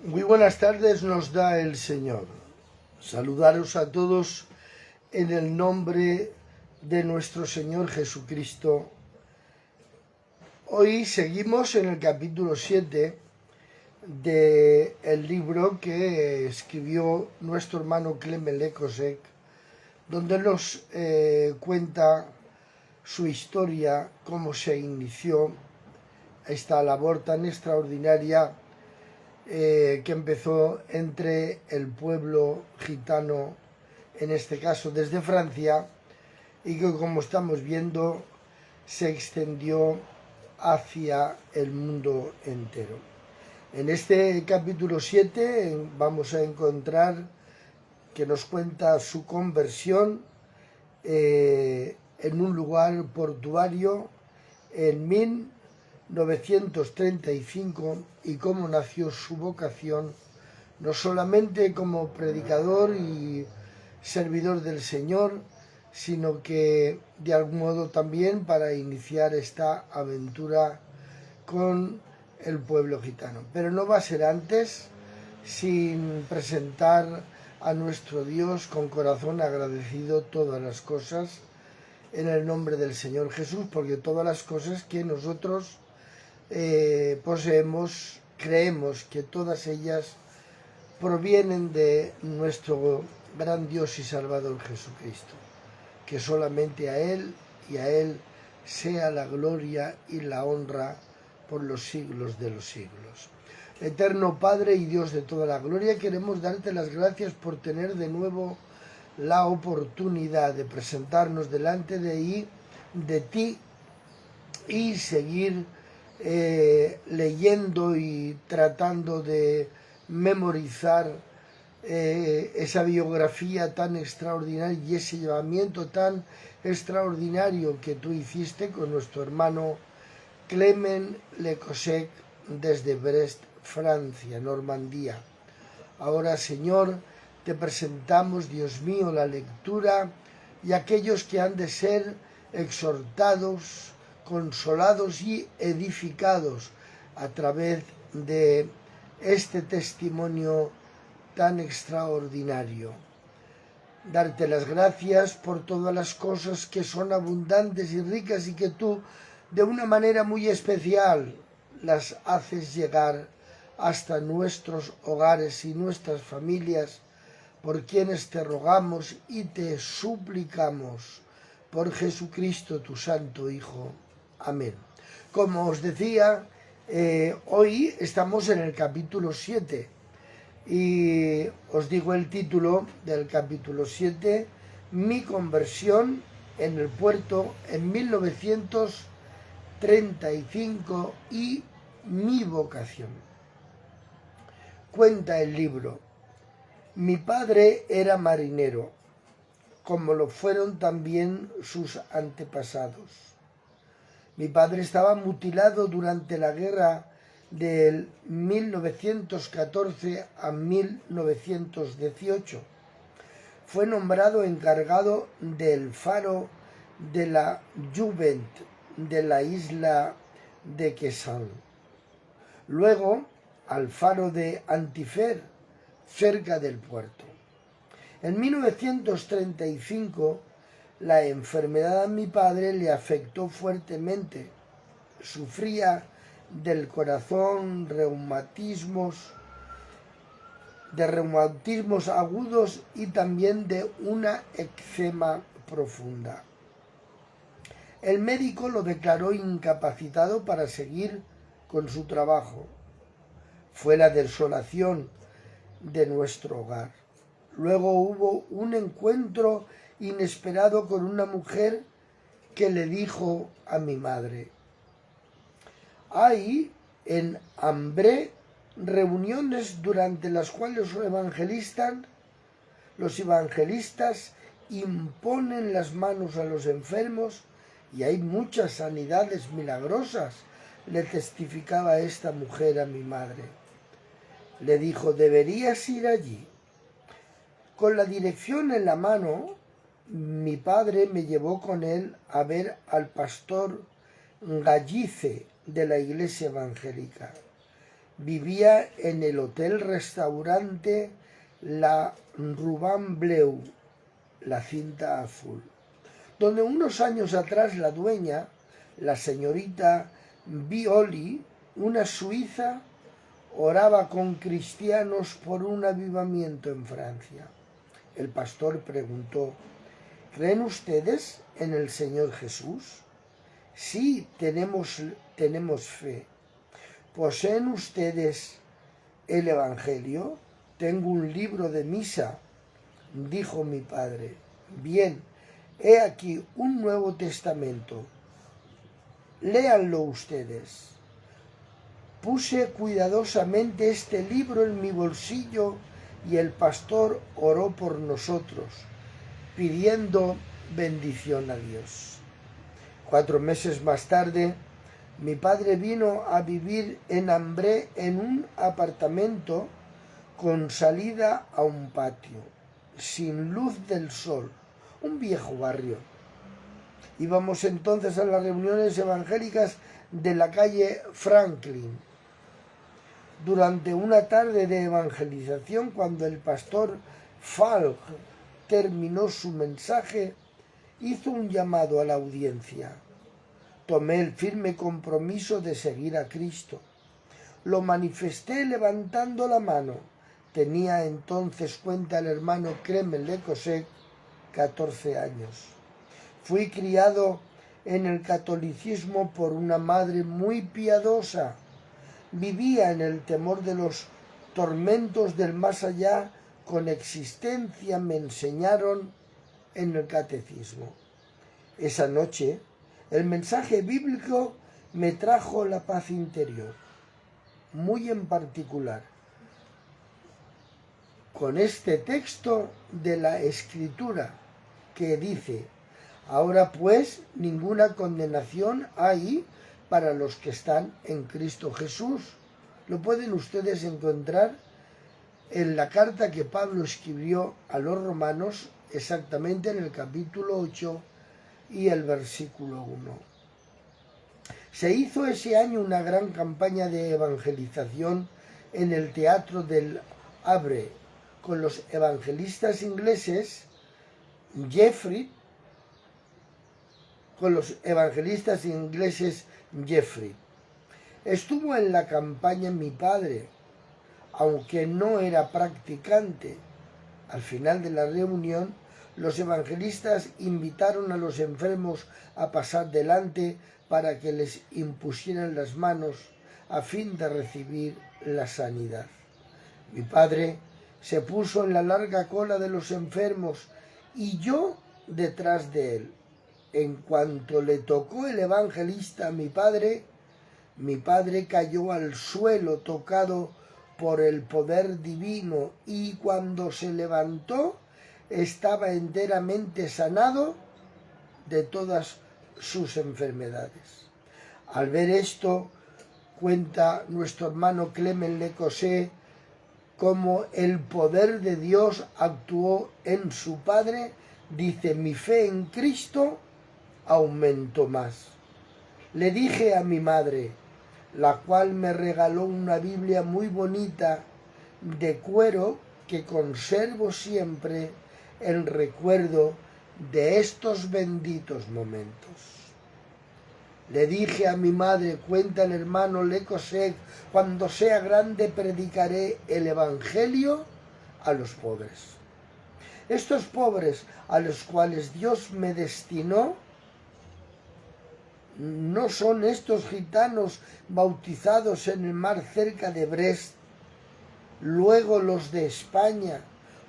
Muy buenas tardes nos da el Señor. Saludaros a todos en el nombre de nuestro Señor Jesucristo. Hoy seguimos en el capítulo 7 del libro que escribió nuestro hermano Clement Le Cosec, donde nos cuenta su historia, cómo se inició esta labor tan extraordinaria que empezó entre el pueblo gitano, en este caso desde Francia, y que, como estamos viendo, se extendió hacia el mundo entero. En este capítulo 7 vamos a encontrar que nos cuenta su conversión en un lugar portuario en 1935 y cómo nació su vocación, no solamente como predicador y servidor del Señor, sino que de algún modo también para iniciar esta aventura con el pueblo gitano. Pero no va a ser antes sin presentar a nuestro Dios con corazón agradecido todas las cosas en el nombre del Señor Jesús, porque todas las cosas que nosotros poseemos, creemos que todas ellas provienen de nuestro gran Dios y Salvador Jesucristo, que solamente a Él y a Él sea la gloria y la honra por los siglos de los siglos. Eterno Padre y Dios de toda la gloria, queremos darte las gracias por tener de nuevo la oportunidad de presentarnos delante de ti y seguir leyendo y tratando de memorizar esa biografía tan extraordinaria y ese llevamiento tan extraordinario que tú hiciste con nuestro hermano Clement Le Cosec desde Brest, Francia, Normandía. Ahora, Señor, te presentamos, Dios mío, la lectura y aquellos que han de ser exhortados, consolados y edificados a través de este testimonio tan extraordinario. Darte las gracias por todas las cosas que son abundantes y ricas y que tú, de una manera muy especial, las haces llegar hasta nuestros hogares y nuestras familias, por quienes te rogamos y te suplicamos por Jesucristo, tu Santo Hijo. Amén. Como os decía, hoy estamos en el capítulo 7 y os digo el título del capítulo 7, Mi conversión en el puerto en 1935 y mi vocación. Cuenta el libro: mi padre era marinero, como lo fueron también sus antepasados. Mi padre estaba mutilado durante la guerra del 1914 a 1918. Fue nombrado encargado del faro de la Juvent de la isla de Quesal. Luego al faro de Antifer, cerca del puerto. En 1935 la enfermedad a mi padre le afectó fuertemente. Sufría del corazón, reumatismos agudos y también de una eczema profunda. El médico lo declaró incapacitado para seguir con su trabajo. Fue la desolación de nuestro hogar. Luego hubo un encuentro inesperado con una mujer que le dijo a mi madre: hay en Ambré reuniones durante las cuales los evangelistas imponen las manos a los enfermos y hay muchas sanidades milagrosas, le testificaba esta mujer a mi madre. Le dijo: deberías ir allí. Con la dirección en la mano, mi padre me llevó con él a ver al pastor Gallice de la iglesia evangélica. Vivía en el hotel-restaurante La Ruban Bleu, la cinta azul, donde unos años atrás la dueña, la señorita Bioli, una suiza, oraba con cristianos por un avivamiento en Francia. El pastor preguntó: ¿creen ustedes en el Señor Jesús? Sí, tenemos fe. ¿Poseen ustedes el Evangelio? Tengo un libro de misa, dijo mi padre. Bien, he aquí un Nuevo Testamento. Léanlo ustedes. Puse cuidadosamente este libro en mi bolsillo y el pastor oró por nosotros, pidiendo bendición a Dios. 4 meses más tarde, mi padre vino a vivir en Ambré en un apartamento con salida a un patio, sin luz del sol, un viejo barrio. Íbamos entonces a las reuniones evangélicas de la calle Franklin. Durante una tarde de evangelización, cuando el pastor Falk terminó su mensaje, hizo un llamado a la audiencia. Tomé el firme compromiso de seguir a Cristo. Lo manifesté levantando la mano. Tenía entonces, cuenta el hermano Clement Lecosec, 14 años. Fui criado en el catolicismo por una madre muy piadosa. Vivía en el temor de los tormentos del más allá. Con existencia me enseñaron en el catecismo. Esa noche, el mensaje bíblico me trajo la paz interior, muy en particular con este texto de la Escritura que dice: ahora pues ninguna condenación hay para los que están en Cristo Jesús. Lo pueden ustedes encontrar en la carta que Pablo escribió a los romanos, exactamente en el capítulo 8 y el versículo 1. Se hizo ese año una gran campaña de evangelización en el Teatro del Havre con los evangelistas ingleses Jeffrey. Estuvo en la campaña mi padre, aunque no era practicante. Al final de la reunión, los evangelistas invitaron a los enfermos a pasar delante para que les impusieran las manos a fin de recibir la sanidad. Mi padre se puso en la larga cola de los enfermos y yo detrás de él. En cuanto le tocó el evangelista a mi padre cayó al suelo tocado por el poder divino, y cuando se levantó estaba enteramente sanado de todas sus enfermedades. Al ver esto, cuenta nuestro hermano Clement Lecosec, cómo el poder de Dios actuó en su padre. Dice: mi fe en Cristo aumentó más. Le dije a mi madre, la cual me regaló una Biblia muy bonita de cuero que conservo siempre en recuerdo de estos benditos momentos. Le dije a mi madre, cuenta el hermano Lecosec, cuando sea grande predicaré el Evangelio a los pobres. Estos pobres a los cuales Dios me destinó no son estos gitanos bautizados en el mar cerca de Brest, luego los de España,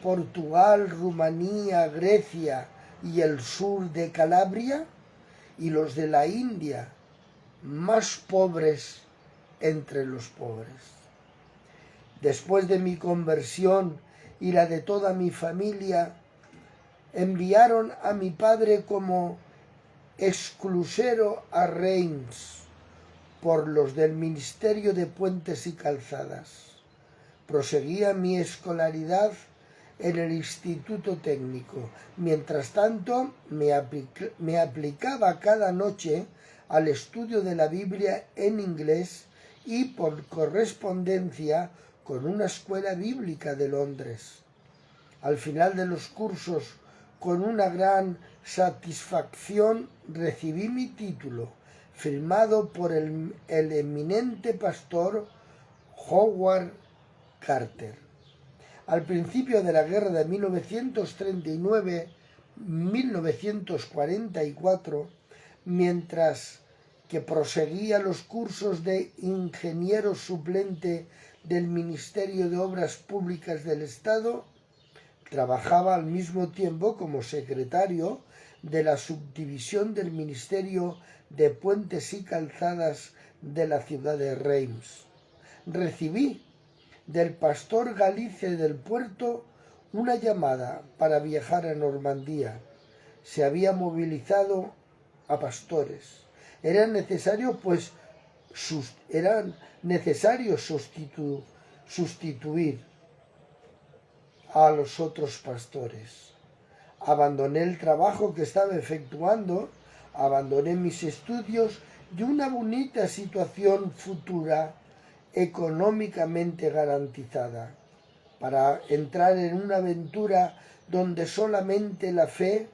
Portugal, Rumanía, Grecia y el sur de Calabria, y los de la India, más pobres entre los pobres. Después de mi conversión y la de toda mi familia, enviaron a mi padre como exclusero a Reims por los del Ministerio de Puentes y Calzadas. Proseguía mi escolaridad en el Instituto Técnico. Mientras tanto, me aplicaba cada noche al estudio de la Biblia en inglés y por correspondencia con una escuela bíblica de Londres. Al final de los cursos, con una gran satisfacción, recibí mi título, firmado por el eminente pastor Howard Carter. Al principio de la guerra de 1939-1944, mientras que proseguía los cursos de ingeniero suplente del Ministerio de Obras Públicas del Estado, trabajaba al mismo tiempo como secretario de la subdivisión del Ministerio de Puentes y Calzadas de la ciudad de Reims. Recibí del pastor Galice del Puerto una llamada para viajar a Normandía. Se había movilizado a pastores. Era necesario sustituir a los otros pastores. Abandoné el trabajo que estaba efectuando, abandoné mis estudios y una bonita situación futura económicamente garantizada, para entrar en una aventura donde solamente la fe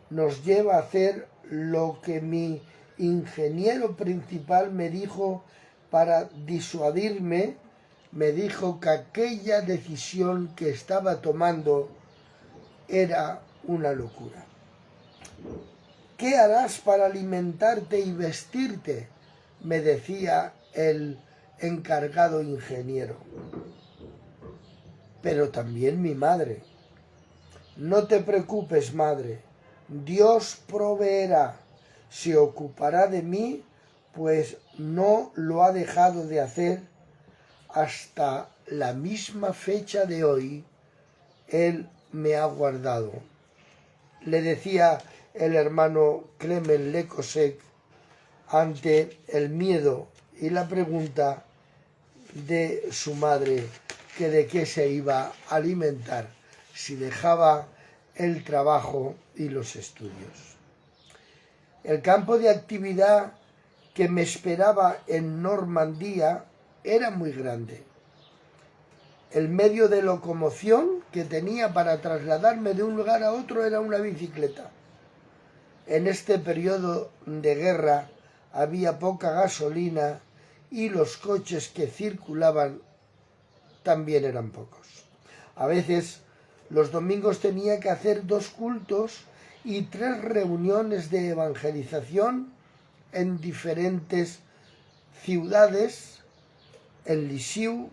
nos lleva a hacer lo que mi ingeniero principal me dijo para disuadirme. Me dijo que aquella decisión que estaba tomando era una locura. ¿Qué harás para alimentarte y vestirte?, me decía el encargado ingeniero. Pero también mi madre. No te preocupes, madre, Dios proveerá, se ocupará de mí, pues no lo ha dejado de hacer hasta la misma fecha de hoy. Él me ha guardado, le decía el hermano Clement Lecosec ante el miedo y la pregunta de su madre, que de qué se iba a alimentar si dejaba el trabajo y los estudios. El campo de actividad que me esperaba en Normandía era muy grande. El medio de locomoción que tenía para trasladarme de un lugar a otro era una bicicleta. En este periodo de guerra había poca gasolina y los coches que circulaban también eran pocos. A veces los domingos tenía que hacer 2 cultos y 3 reuniones de evangelización en diferentes ciudades, en Lisieux,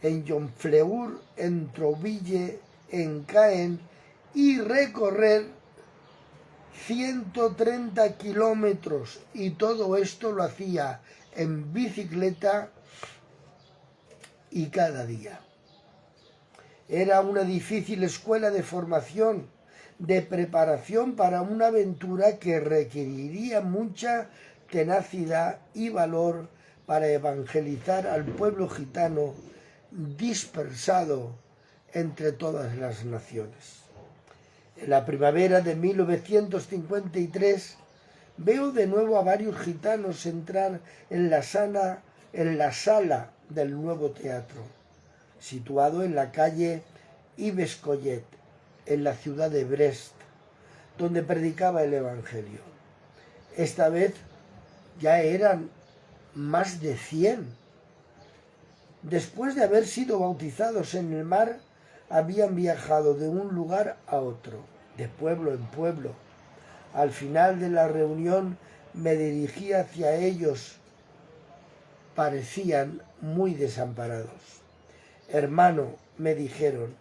en Honfleur, en Trouville, en Caen, y recorrer 130 kilómetros, y todo esto lo hacía en bicicleta y cada día. Era una difícil escuela de formación, de preparación para una aventura que requeriría mucha tenacidad y valor para evangelizar al pueblo gitano dispersado entre todas las naciones. En la primavera de 1953 veo de nuevo a varios gitanos entrar en la sala del nuevo teatro, situado en la calle Yves Collet, en la ciudad de Brest, donde predicaba el Evangelio. Esta vez ya eran más de 100. Después de haber sido bautizados en el mar, habían viajado de un lugar a otro, de pueblo en pueblo. Al final de la reunión me dirigí hacia ellos. Parecían muy desamparados. Hermano, me dijeron,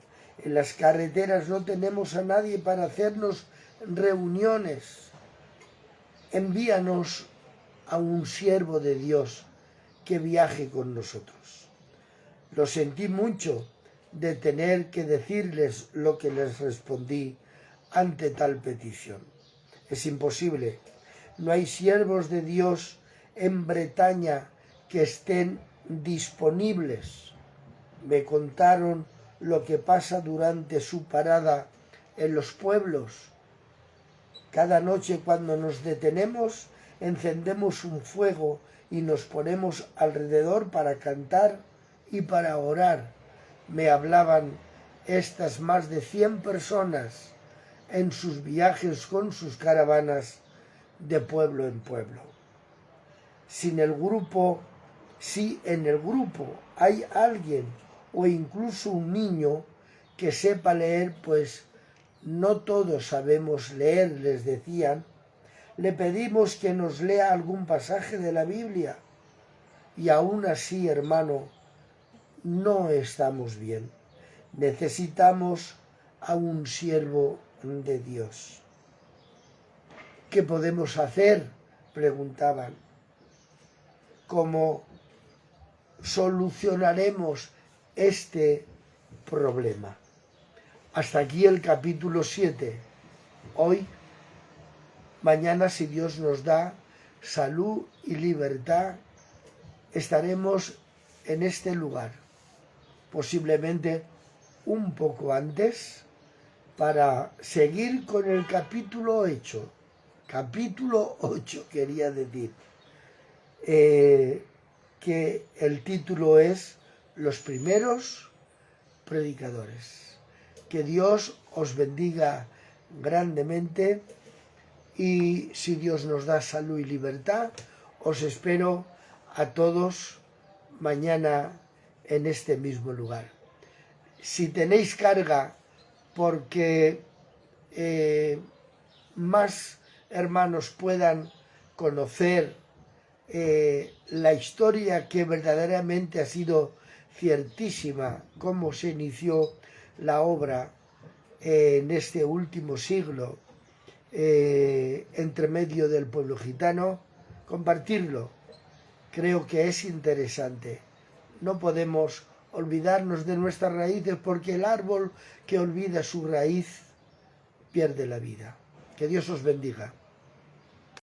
en las carreteras no tenemos a nadie para hacernos reuniones. Envíanos a un siervo de Dios que viaje con nosotros. Lo sentí mucho de tener que decirles lo que les respondí ante tal petición. Es imposible. No hay siervos de Dios en Bretaña que estén disponibles. Me contaron lo que pasa durante su parada en los pueblos. Cada noche cuando nos detenemos encendemos un fuego y nos ponemos alrededor para cantar y para orar. Me hablaban estas más de 100 personas en sus viajes con sus caravanas de pueblo en pueblo. Si en el grupo hay alguien o incluso un niño que sepa leer, pues no todos sabemos leer, les decían, le pedimos que nos lea algún pasaje de la Biblia. Y aún así, hermano, no estamos bien. Necesitamos a un siervo de Dios. ¿Qué podemos hacer?, preguntaban. ¿Cómo solucionaremos este problema? Hasta aquí el capítulo 7. Hoy, mañana, si Dios nos da salud y libertad, estaremos en este lugar, posiblemente un poco antes, para seguir con el capítulo 8. Capítulo 8 quería decir, que el título es Los primeros predicadores. Que Dios os bendiga grandemente y si Dios nos da salud y libertad, os espero a todos mañana en este mismo lugar. Si tenéis carga porque más hermanos puedan conocer la historia que verdaderamente ha sido ciertísima, cómo se inició la obra en este último siglo entre medio del pueblo gitano, compartirlo. Creo que es interesante. No podemos olvidarnos de nuestras raíces porque el árbol que olvida su raíz pierde la vida. Que Dios os bendiga.